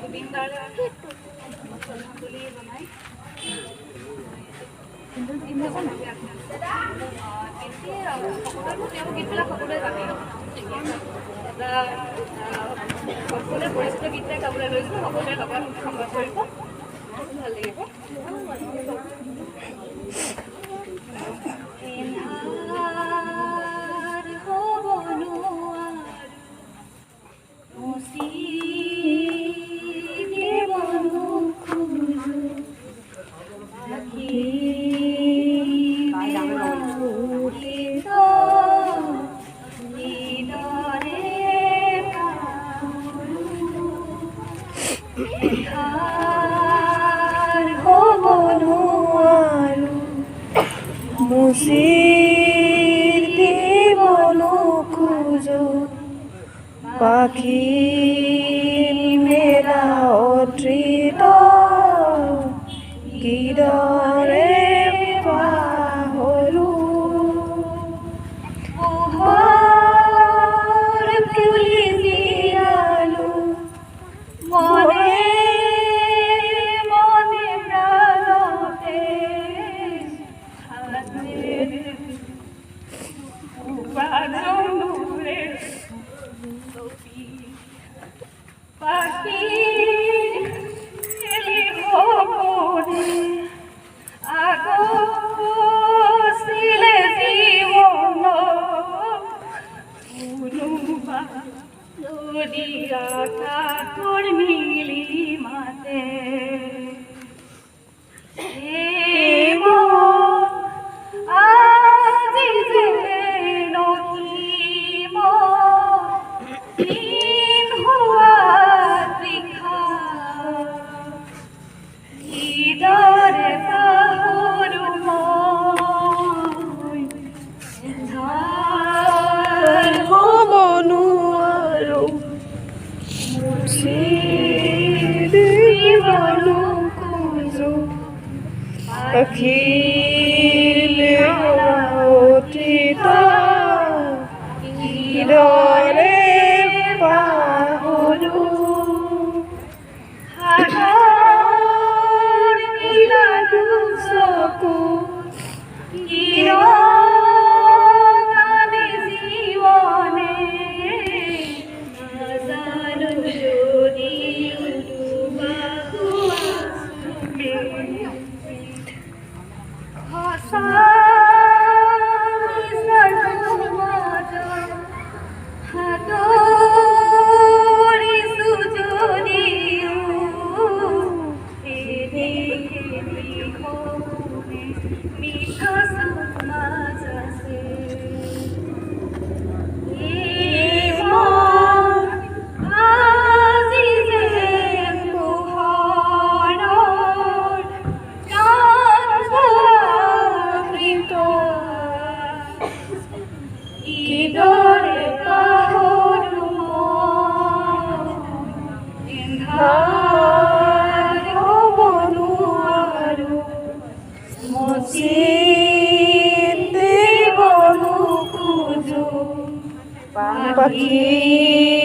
গোবিন্দ বুলি বনাই গীতবিলাক সকলোৱে জানে। এটা সকলোৱে পৰিচিত গীতটোৱে গাবলৈ লৈছোঁ, সকলোৱে লগত সংগ্ৰহ কৰিব, ভাল লাগিব। মুচিৰ দিবনো খোজো পাখি মেলা অতৃত কিদৰে পাহৰো পোহৰ তুলি জিৰালো মনে মনে প্ৰাণতে মিলি মাতে Akhil otita idore pahoru hagar iladu soku kirani jivone nazanu jodi udubahu asume Pakhil